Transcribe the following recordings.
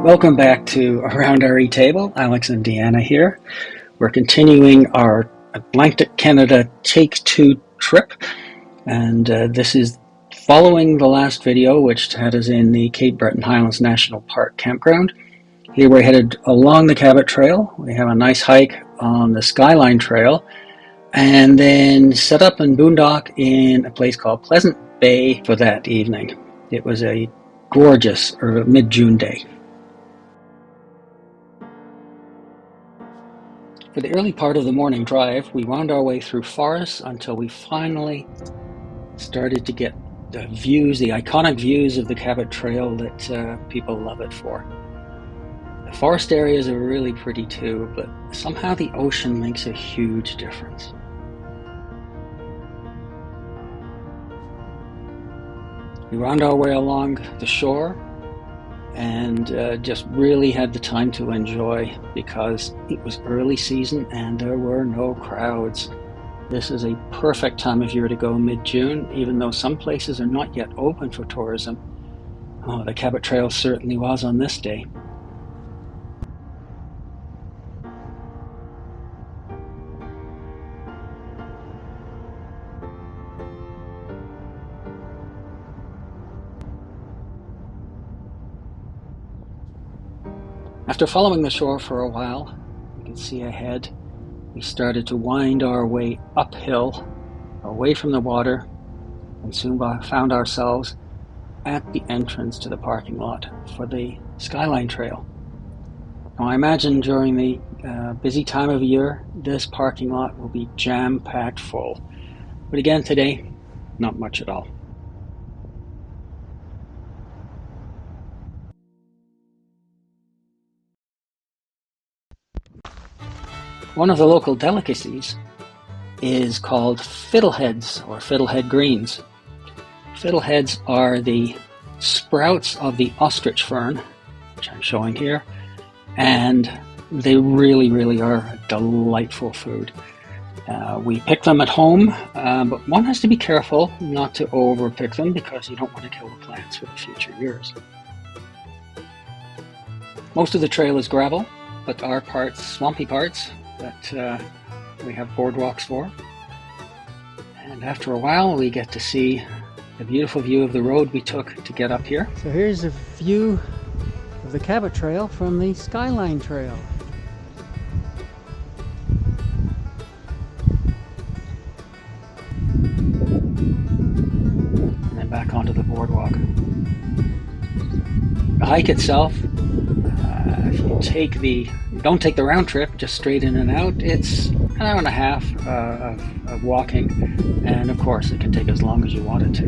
Welcome back to Around Our Table. Alex and Deanna here. We're continuing our Atlantic Canada Take 2 trip, and this is following the last video, which had us in the Cape Breton Highlands National Park Campground. Here we're headed along the Cabot Trail. We have a nice hike on the Skyline Trail, and then set up in boondock in a place called Pleasant Bay for that evening. It was a gorgeous mid-June day. For the early part of the morning drive, we wound our way through forests until we finally started to get the views, the iconic views of the Cabot Trail that people love it for. The forest areas are really pretty too, but somehow the ocean makes a huge difference. We wound our way along the shore and just really had the time to enjoy because it was early season and there were no crowds. This is a perfect time of year to go mid-June, even though some places are not yet open for tourism. Oh, the Cabot Trail certainly was on this day. After following the shore for a while, you can see ahead, we started to wind our way uphill, away from the water, and soon found ourselves at the entrance to the parking lot for the Skyline Trail. Now I imagine during the busy time of year, this parking lot will be jam-packed full. But again, today, not much at all. One of the local delicacies is called fiddleheads or fiddlehead greens. Fiddleheads are the sprouts of the ostrich fern, which I'm showing here, and they really are a delightful food. We pick them at home, but one has to be careful not to over-pick them because you don't want to kill the plants for the future years. Most of the trail is gravel, but there are parts, swampy parts, that we have boardwalks for. And after a while we get to see the beautiful view of the road we took to get up here. So here's a view of the Cabot Trail from the Skyline Trail. And then back onto the boardwalk. The hike itself, if you don't take the round trip, just straight in and out, it's an hour and a half of walking, and of course it can take as long as you want it to.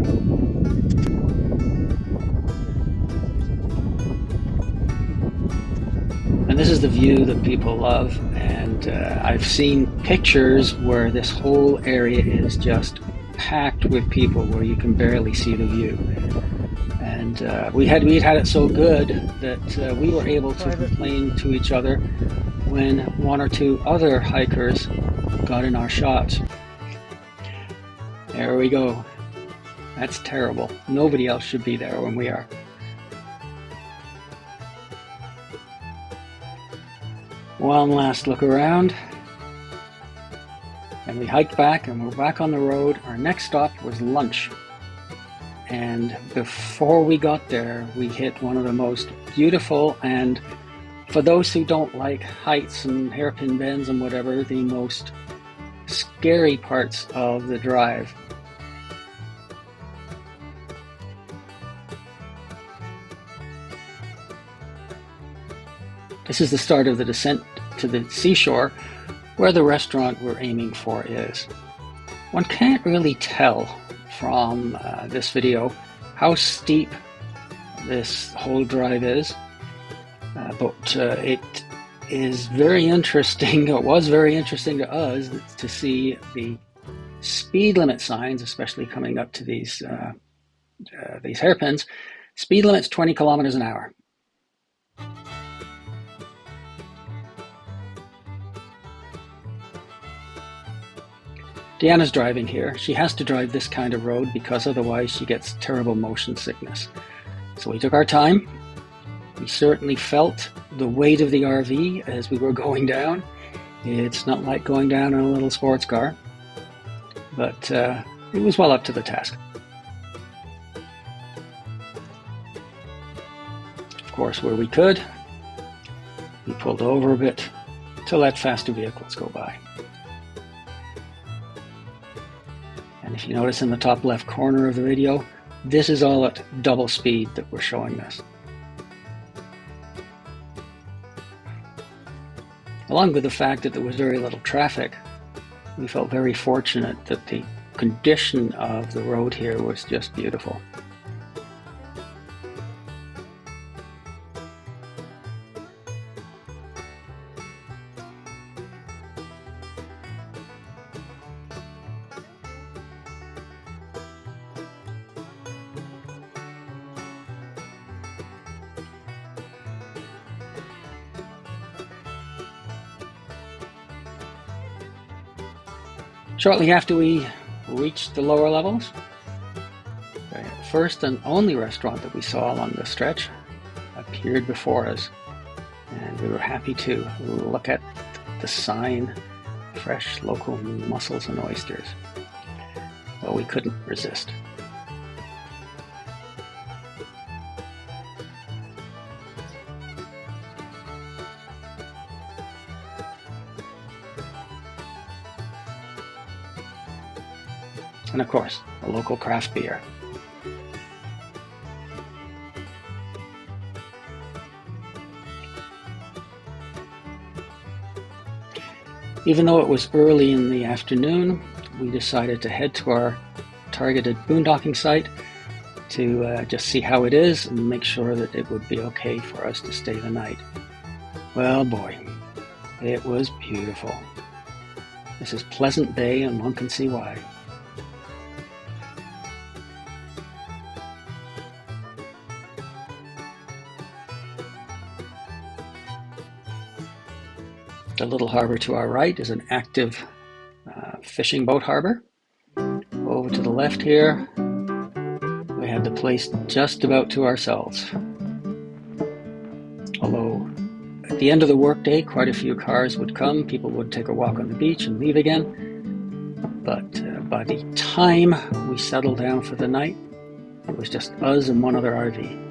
And this is the view that people love, and I've seen pictures where this whole area is just packed with people where you can barely see the view. And we'd had it so good that we were able to complain to each other when one or two other hikers got in our shots. There we go. That's terrible. Nobody else should be there when we are. One last look around. And we hiked back and we're back on the road. Our next stop was lunch. And before we got there, we hit one of the most beautiful, and for those who don't like heights and hairpin bends and whatever, the most scary parts of the drive. This is the start of the descent to the seashore, where the restaurant we're aiming for is. One can't really tell from this video how steep this whole drive is, but it is very interesting. It was very interesting to us to see the speed limit signs, especially coming up to these hairpins. Speed limit's 20 kilometers an hour. Deanna's driving here. She has to drive this kind of road because otherwise she gets terrible motion sickness. So we took our time. We certainly felt the weight of the RV as we were going down. It's not like going down in a little sports car, but it was well up to the task. Of course, where we could, we pulled over a bit to let faster vehicles go by. And if you notice in the top left corner of the video, this is all at double speed that we're showing this. Along with the fact that there was very little traffic, we felt very fortunate that the condition of the road here was just beautiful. Shortly after we reached the lower levels, the first and only restaurant that we saw along the stretch appeared before us, and we were happy to look at the sign, fresh local mussels and oysters. Well, we couldn't resist. And of course, a local craft beer. Even though it was early in the afternoon, we decided to head to our targeted boondocking site to just see how it is and make sure that it would be okay for us to stay the night. Well, boy, it was beautiful. This is Pleasant Bay, and one can see why. The little harbour to our right is an active fishing boat harbour. Over to the left here, we had the place just about to ourselves. Although at the end of the workday, quite a few cars would come, people would take a walk on the beach and leave again. But by the time we settled down for the night, it was just us and one other RV.